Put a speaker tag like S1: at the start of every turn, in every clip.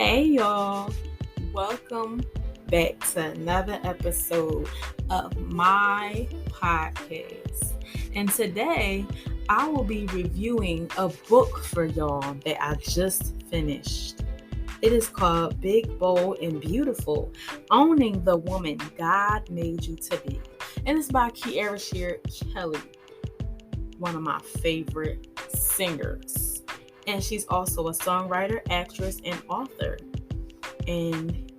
S1: Hey y'all, welcome back to another episode of my podcast. And today I will be reviewing a book for y'all that I just finished. It is called Big, Bold, and Beautiful, Owning the Woman God Made You to Be. And it's by Kierra Sheard-Kelly, one of my favorite singers. And she's also a songwriter, actress, and author. And,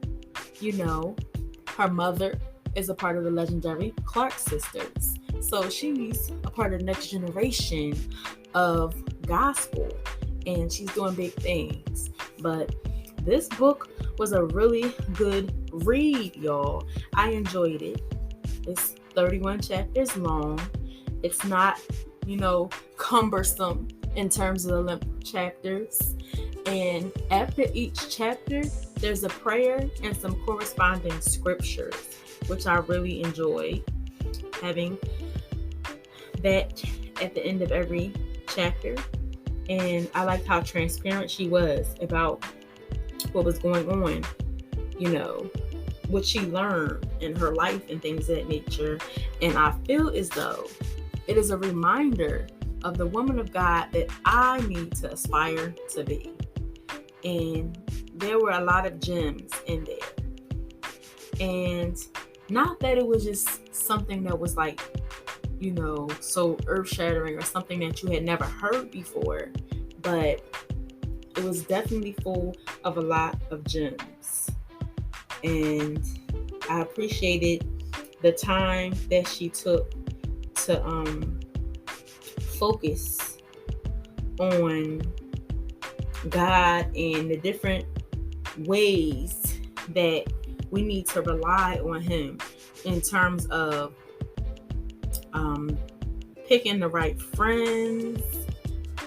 S1: her mother is a part of the legendary Clark sisters. So she's a part of the next generation of gospel. And she's doing big things. But this book was a really good read, y'all. I enjoyed it. It's 31 chapters long. It's not, cumbersome in terms of the length of chapters. And after each chapter, there's a prayer and some corresponding scriptures, which I really enjoyed having that at the end of every chapter. And I liked how transparent she was about what was going on, what she learned in her life and things of that nature. And I feel as though it is a reminder of the woman of God that I need to aspire to be. And there were a lot of gems in there. And not that it was just something that was like, so earth-shattering or something that you had never heard before, but it was definitely full of a lot of gems. And I appreciated the time that she took to focus on God and the different ways that we need to rely on Him in terms of picking the right friends,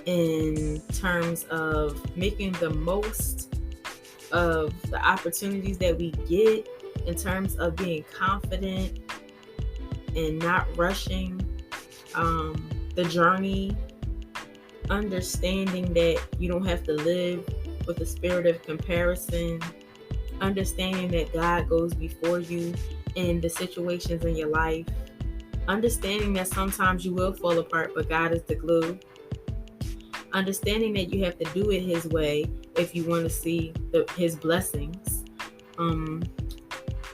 S1: in terms of making the most of the opportunities that we get, in terms of being confident and not rushing the journey, understanding that you don't have to live with the spirit of comparison, understanding that God goes before you in the situations in your life, understanding that sometimes you will fall apart, but God is the glue, understanding that you have to do it His way if you want to see His blessings,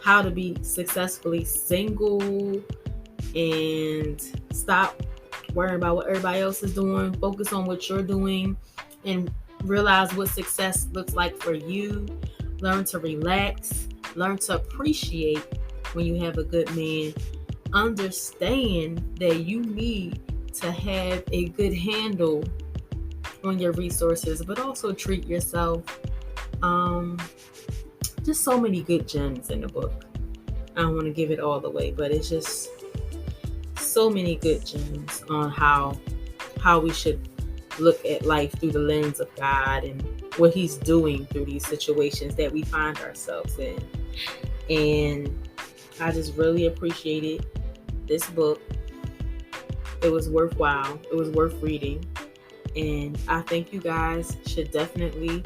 S1: how to be successfully single and stop worrying about what everybody else is doing, focus on what you're doing and realize what success looks like for you. Learn to relax, learn to appreciate when you have a good man. Understand that you need to have a good handle on your resources, but also treat yourself. Just so many good gems in the book. I don't want to give it all away, but it's just so many good gems on how we should look at life through the lens of God and what He's doing through these situations that we find ourselves in. And I just really appreciated this book. It was worthwhile. It was worth reading. And I think you guys should definitely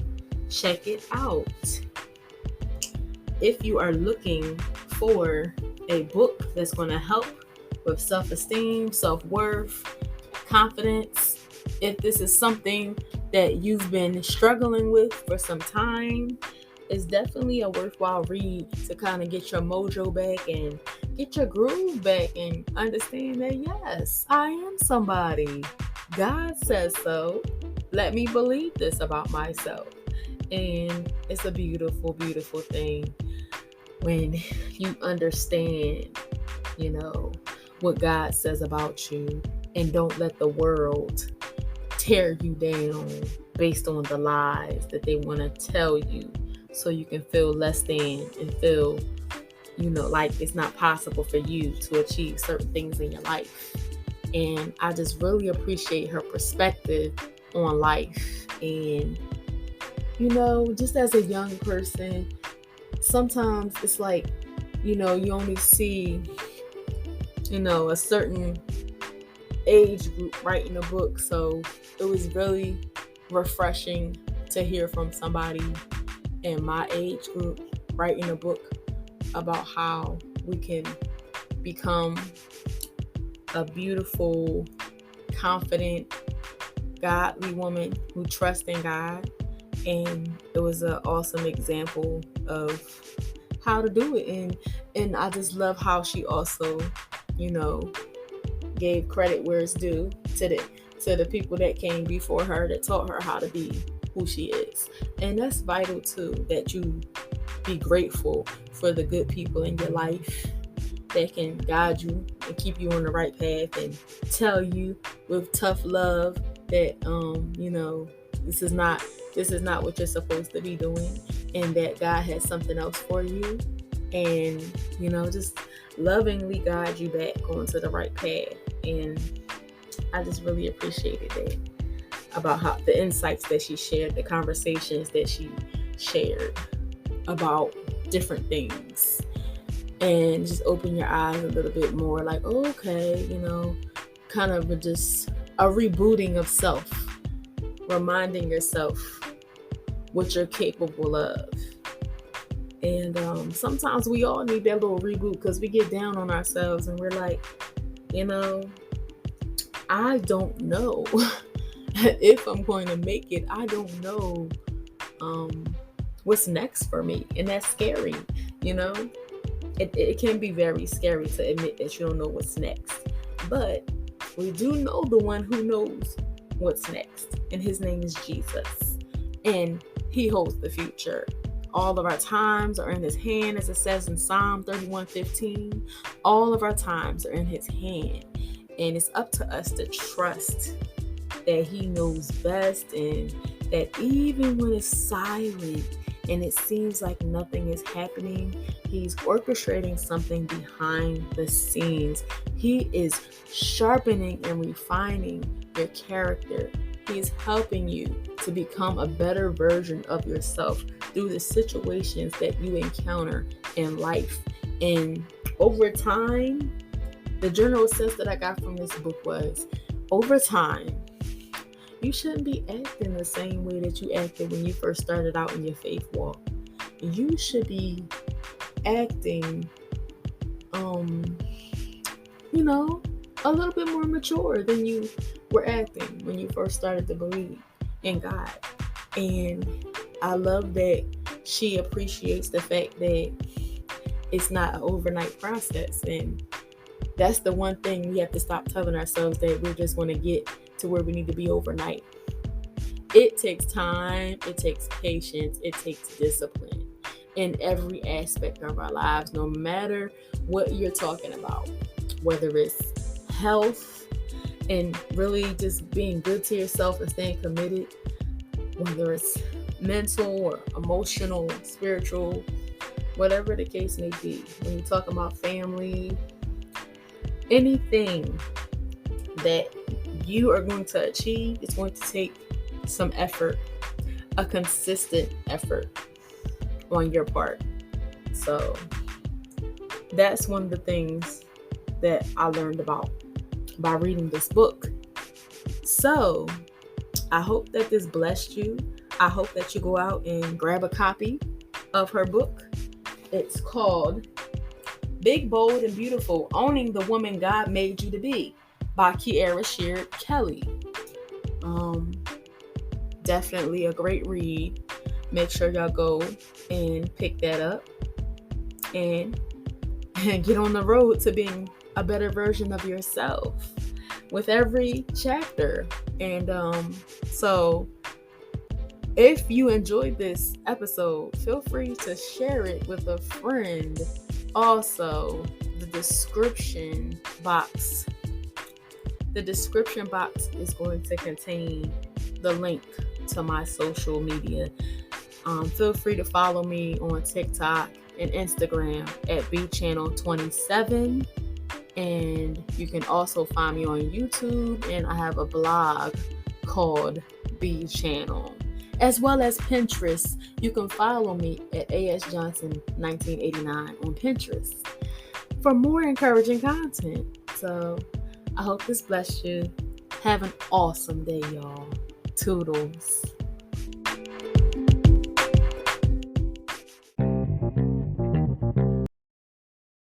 S1: check it out. If you are looking for a book that's going to help with self-esteem, self-worth, confidence, if this is something that you've been struggling with for some time, it's definitely a worthwhile read to kind of get your mojo back and get your groove back and understand that, yes, I am somebody. God says so. Let me believe this about myself. And it's a beautiful, beautiful thing when you understand, what God says about you, and don't let the world tear you down based on the lies that they want to tell you, so you can feel less than and feel, like it's not possible for you to achieve certain things in your life. And I just really appreciate her perspective on life. And, just as a young person, sometimes it's like, you only see, a certain age group writing a book. So it was really refreshing to hear from somebody in my age group writing a book about how we can become a beautiful, confident, godly woman who trusts in God. And it was an awesome example of how to do it. And I just love how she also, gave credit where it's due to the people that came before her that taught her how to be who she is. And that's vital too, that you be grateful for the good people in your life that can guide you and keep you on the right path and tell you with tough love that this is not what you're supposed to be doing, and that God has something else for you, and just lovingly guide you back onto the right path. And I just really appreciated that, about how the insights that she shared, the conversations that she shared about different things, and just open your eyes a little bit more, like, oh, okay, kind of just a rebooting of self, reminding yourself what you're capable of. And sometimes we all need that little reboot, because we get down on ourselves and we're like, I don't know if I'm going to make it. I don't know what's next for me. And that's scary, It can be very scary to admit that you don't know what's next. But we do know the one who knows what's next. And his name is Jesus. And he holds the future. All of our times are in his hand, as it says in Psalm 31:15. All of our times are in his hand. And it's up to us to trust that he knows best, and that even when it's silent and it seems like nothing is happening, he's orchestrating something behind the scenes. He is sharpening and refining your character. He is helping you to become a better version of yourself through the situations that you encounter in life. And over time, the general sense that I got from this book was, over time, you shouldn't be acting the same way that you acted when you first started out in your faith walk. You should be acting, a little bit more mature than you were acting when you first started to believe in God. And I love that she appreciates the fact that it's not an overnight process. And that's the one thing we have to stop telling ourselves, that we're just going to get to where we need to be overnight. It takes time, it takes patience, it takes discipline in every aspect of our lives, no matter what you're talking about, whether it's health and really just being good to yourself and staying committed, whether it's mental or emotional, spiritual, whatever the case may be. When you talk about family, anything that you are going to achieve, it's going to take some effort, a consistent effort on your part. So that's one of the things that I learned about by reading this book. So I hope that this blessed you. I hope that you go out and grab a copy of her book. It's called Big, Bold, and Beautiful: Owning the Woman God Made You to Be by Kierra Sheard-Kelly. Definitely a great read. Make sure y'all go and pick that up and get on the road to being a better version of yourself with every chapter. And so if you enjoyed this episode, feel free to share it with a friend. Also, the description box is going to contain the link to my social media. Feel free to follow me on TikTok and Instagram at BChannel27. And you can also find me on YouTube, and I have a blog called B Channel, as well as Pinterest. You can follow me at ASJohnson1989 on Pinterest for more encouraging content. So I hope this blessed you. Have an awesome day, y'all. Toodles.